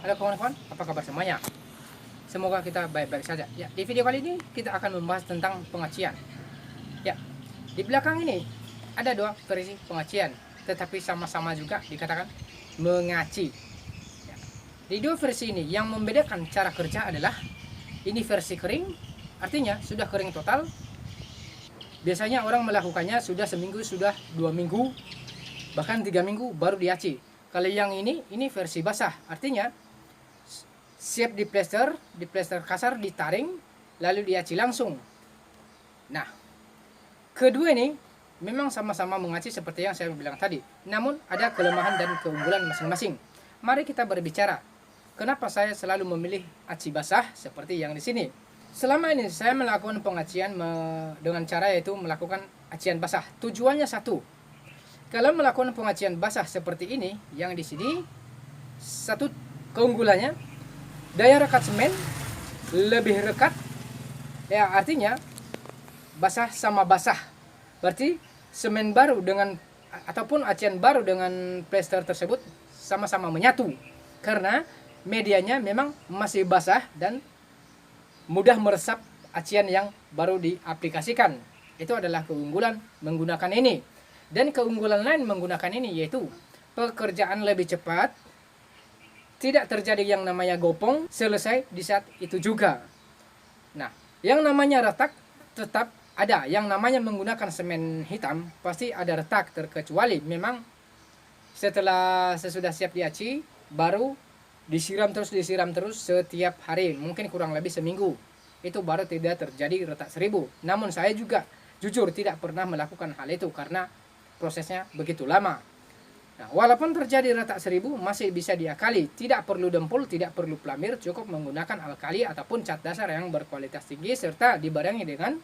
Halo kawan-kawan, apa kabar semuanya? Semoga kita baik-baik saja. Ya, di video kali ini kita akan membahas tentang pengacian. Ya, di belakang ini ada dua versi pengacian, tetapi sama-sama juga dikatakan mengaci. Ya, di dua versi ini yang membedakan cara kerja adalah ini versi kering, artinya sudah kering total. Biasanya orang melakukannya sudah seminggu, sudah 2 minggu, bahkan 3 minggu baru diaci. Kalau yang ini versi basah, artinya siap di plester kasar, ditaring, lalu diaci langsung. Nah, kedua ini memang sama-sama mengaci seperti yang saya bilang tadi, namun ada kelemahan dan keunggulan masing-masing. Mari kita berbicara, kenapa saya selalu memilih aci basah seperti yang di sini. Selama ini saya melakukan pengacian dengan cara yaitu melakukan acian basah. Tujuannya satu. Kalau melakukan pengacian basah seperti ini, yang di sini satu keunggulannya, daya rekat semen lebih rekat. Ya, artinya basah sama basah. Berarti semen baru dengan ataupun acian baru dengan plester tersebut sama-sama menyatu. Karena medianya memang masih basah dan mudah meresap acian yang baru diaplikasikan. Itu adalah keunggulan menggunakan ini. Dan keunggulan lain menggunakan ini yaitu pekerjaan lebih cepat, tidak terjadi yang namanya gopong, selesai di saat itu juga. Nah, yang namanya retak tetap ada. Yang namanya menggunakan semen hitam pasti ada retak, terkecuali memang setelah sesudah siap diaci baru disiram terus setiap hari, mungkin kurang lebih seminggu. Itu baru tidak terjadi retak seribu. Namun saya juga jujur tidak pernah melakukan hal itu karena prosesnya begitu lama. Nah, walaupun terjadi retak seribu masih bisa diakali. Tidak perlu dempul, tidak perlu pelamir, cukup menggunakan alkali ataupun cat dasar yang berkualitas tinggi serta dibarengi dengan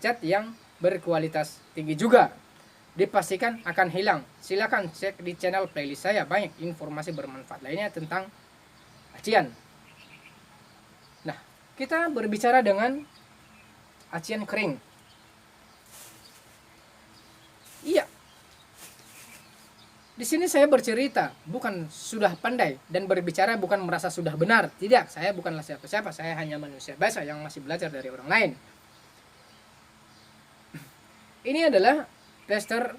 cat yang berkualitas tinggi juga. Dipastikan akan hilang. Silakan cek di channel playlist saya, banyak informasi bermanfaat lainnya tentang acian. Nah, kita berbicara dengan acian kering. Iya. Di sini saya bercerita, bukan sudah pandai dan berbicara bukan merasa sudah benar. Tidak, saya bukanlah siapa-siapa, saya hanya manusia biasa yang masih belajar dari orang lain. Ini adalah plester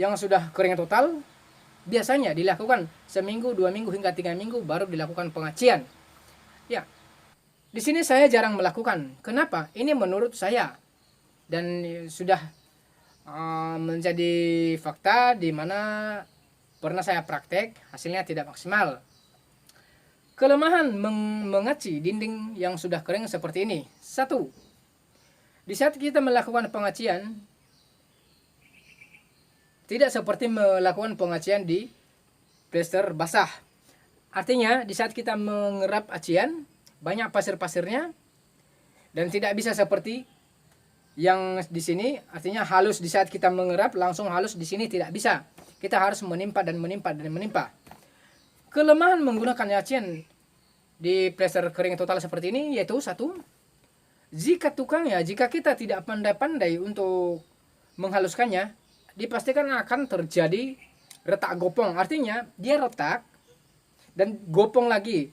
yang sudah kering total. Biasanya dilakukan seminggu, 2 minggu hingga 3 minggu baru dilakukan pengacian. Ya, di sini saya jarang melakukan. Kenapa? Ini menurut saya dan sudah menjadi fakta di mana pernah saya praktek, hasilnya tidak maksimal. Kelemahan mengaci dinding yang sudah kering seperti ini. Satu, di saat kita melakukan pengacian tidak seperti melakukan pengacian di plester basah. Artinya di saat kita mengerap acian banyak pasir-pasirnya dan tidak bisa seperti yang di sini, artinya halus di saat kita mengerap langsung halus, di sini tidak bisa. Kita harus menimpa dan menimpa dan menimpa. Kelemahan menggunakan acian di plester kering total seperti ini yaitu satu, jika kita tidak pandai-pandai untuk menghaluskannya, dipastikan akan terjadi retak gopong. Artinya dia retak dan gopong lagi.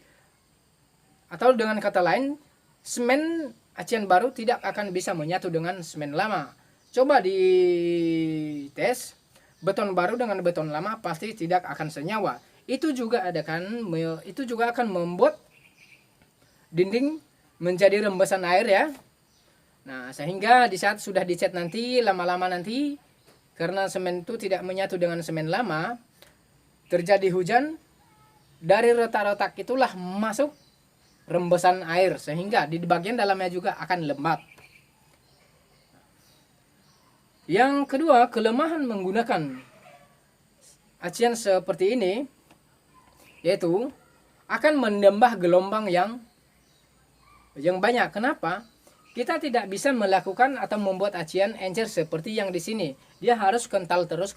Atau dengan kata lain, semen acian baru tidak akan bisa menyatu dengan semen lama. Coba di tes beton baru dengan beton lama pasti tidak akan senyawa. Itu juga akan membuat dinding menjadi rembesan air ya. Nah, sehingga di saat sudah dicat nanti, lama-lama nanti karena semen itu tidak menyatu dengan semen lama, terjadi hujan, dari retak-retak itulah masuk rembesan air sehingga di bagian dalamnya juga akan lembab. Yang kedua, kelemahan menggunakan acian seperti ini yaitu akan menambah gelombang yang banyak. Kenapa? Kita tidak bisa melakukan atau membuat acian encer seperti yang di sini. Dia harus kental terus.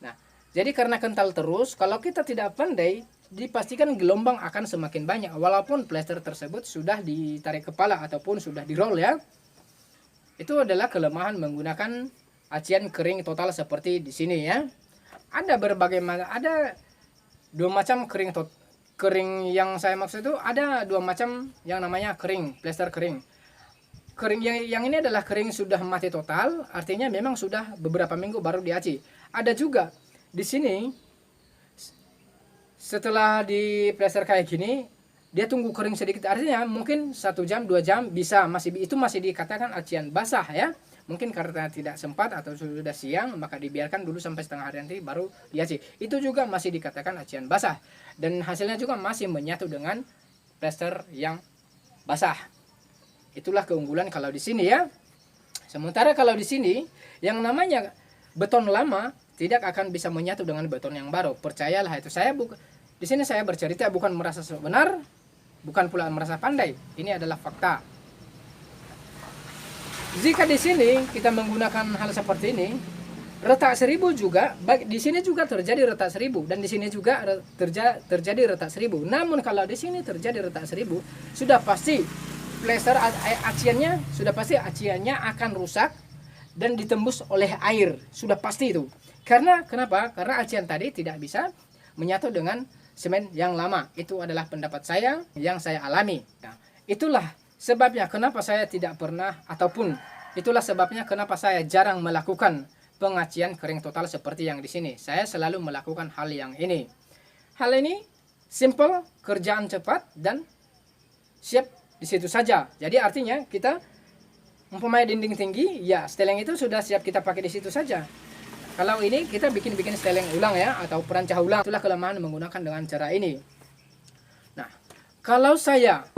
Nah, jadi karena kental terus, kalau kita tidak pandai, dipastikan gelombang akan semakin banyak walaupun plester tersebut sudah ditarik kepala ataupun sudah di roll ya. Itu adalah kelemahan menggunakan acian kering total seperti di sini ya. Ada dua macam kering yang saya maksud itu ada dua macam yang namanya kering, plester kering. Kering yang ini adalah kering sudah mati total, artinya memang sudah beberapa minggu baru diaci. Ada juga di sini setelah di plester kayak gini dia tunggu kering sedikit, artinya mungkin 1 jam 2 jam bisa masih dikatakan acian basah ya. Mungkin karena tidak sempat atau sudah siang, maka dibiarkan dulu sampai setengah hari nanti baru diaci. Itu juga masih dikatakan acian basah dan hasilnya juga masih menyatu dengan plester yang basah. Itulah keunggulan kalau di sini ya. Sementara kalau di sini yang namanya beton lama tidak akan bisa menyatu dengan beton yang baru. Percayalah itu. Di sini saya bercerita bukan merasa benar, bukan pula merasa pandai. Ini adalah fakta. Jika di sini kita menggunakan hal seperti ini, retak 1000 juga, di sini juga terjadi retak 1000 dan di sini juga terjadi retak 1000. Namun kalau di sini terjadi retak 1000, sudah pasti plester aciannya akan rusak dan ditembus oleh air. Sudah pasti itu. Karena kenapa? Karena acian tadi tidak bisa menyatu dengan semen yang lama. Itu adalah pendapat saya yang saya alami. Nah, itulah sebabnya kenapa saya tidak pernah itulah sebabnya kenapa saya jarang melakukan pengacian kering total seperti yang di sini. Saya selalu melakukan hal yang ini. Hal ini simple, kerjaan cepat dan siap di situ saja. Jadi artinya kita mempunyai dinding tinggi, ya seteling itu sudah siap kita pakai di situ saja. Kalau ini kita bikin seteling ulang ya atau perancah ulang. Itulah kelemahan menggunakan dengan cara ini. Nah, kalau saya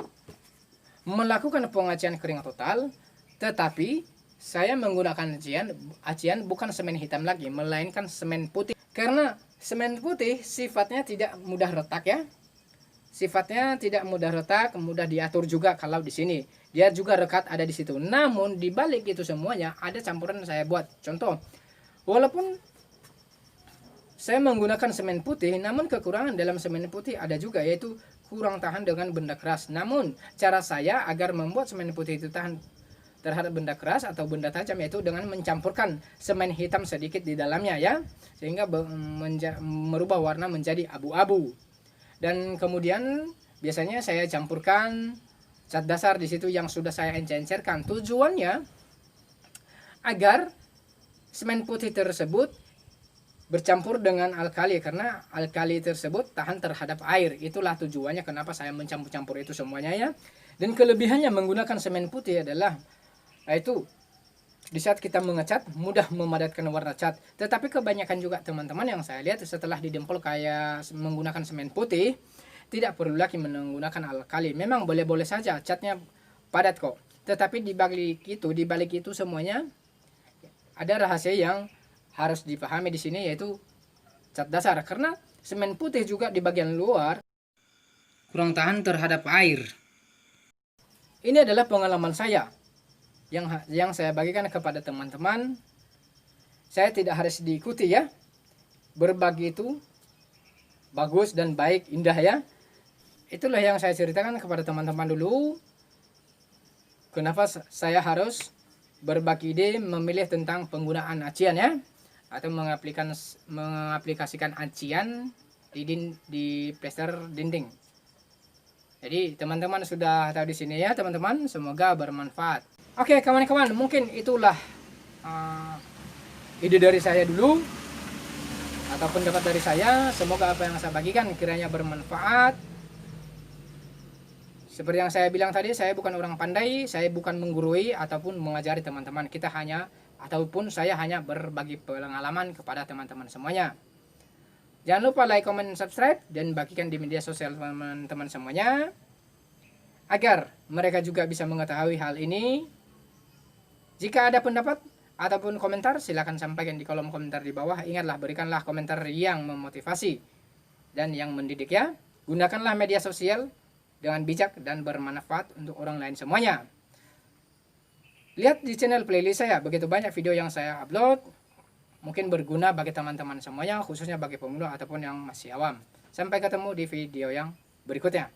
melakukan pengacian kering total, tetapi saya menggunakan acian bukan semen hitam lagi, melainkan semen putih. Karena semen putih sifatnya tidak mudah retak ya. Sifatnya tidak mudah retak, mudah diatur juga kalau di sini. Dia juga rekat ada di situ. Namun di balik itu semuanya ada campuran saya buat. Contoh, walaupun saya menggunakan semen putih, namun kekurangan dalam semen putih ada juga, yaitu kurang tahan dengan benda keras. Namun cara saya agar membuat semen putih itu tahan terhadap benda keras atau benda tajam, yaitu dengan mencampurkan semen hitam sedikit di dalamnya ya, sehingga merubah warna menjadi abu-abu. Dan kemudian biasanya saya campurkan cat dasar di situ yang sudah saya encer-encerkan. Tujuannya agar semen putih tersebut bercampur dengan alkali, karena alkali tersebut tahan terhadap air. Itulah tujuannya kenapa saya mencampur-campur itu semuanya ya. Dan kelebihannya menggunakan semen putih adalah yaitu di saat kita mengecat mudah memadatkan warna cat. Tetapi kebanyakan juga teman-teman yang saya lihat setelah didempel kayak menggunakan semen putih, tidak perlu lagi menggunakan alkali. Memang boleh-boleh saja catnya padat kok. Tetapi di balik itu semuanya ada rahasia yang harus dipahami di sini, yaitu cat dasar. Karena semen putih juga di bagian luar kurang tahan terhadap air. Ini adalah pengalaman saya yang saya bagikan kepada teman-teman. Saya tidak harus diikuti ya. Berbagi itu bagus dan baik, indah ya. Itulah yang saya ceritakan kepada teman-teman dulu. Kenapa saya harus berbagi ide memilih tentang penggunaan acian ya, atau mengaplikasikan acian di plester dinding. Jadi teman-teman sudah tahu di sini ya teman-teman, semoga bermanfaat. Oke kawan-kawan, mungkin itulah ide dari saya dulu atau pendapat dari saya. Semoga apa yang saya bagikan kiranya bermanfaat. Seperti yang saya bilang tadi, saya bukan orang pandai, saya bukan menggurui ataupun mengajari teman-teman. Saya hanya berbagi pengalaman kepada teman-teman semuanya. Jangan lupa like, comment, subscribe, dan bagikan di media sosial teman-teman semuanya, agar mereka juga bisa mengetahui hal ini. Jika ada pendapat ataupun komentar, silakan sampaikan di kolom komentar di bawah. Ingatlah, berikanlah komentar yang memotivasi dan yang mendidik ya. Gunakanlah media sosial dengan bijak dan bermanfaat untuk orang lain semuanya. Lihat di channel playlist saya, begitu banyak video yang saya upload. Mungkin berguna bagi teman-teman semuanya, khususnya bagi pemula ataupun yang masih awam. Sampai ketemu di video yang berikutnya.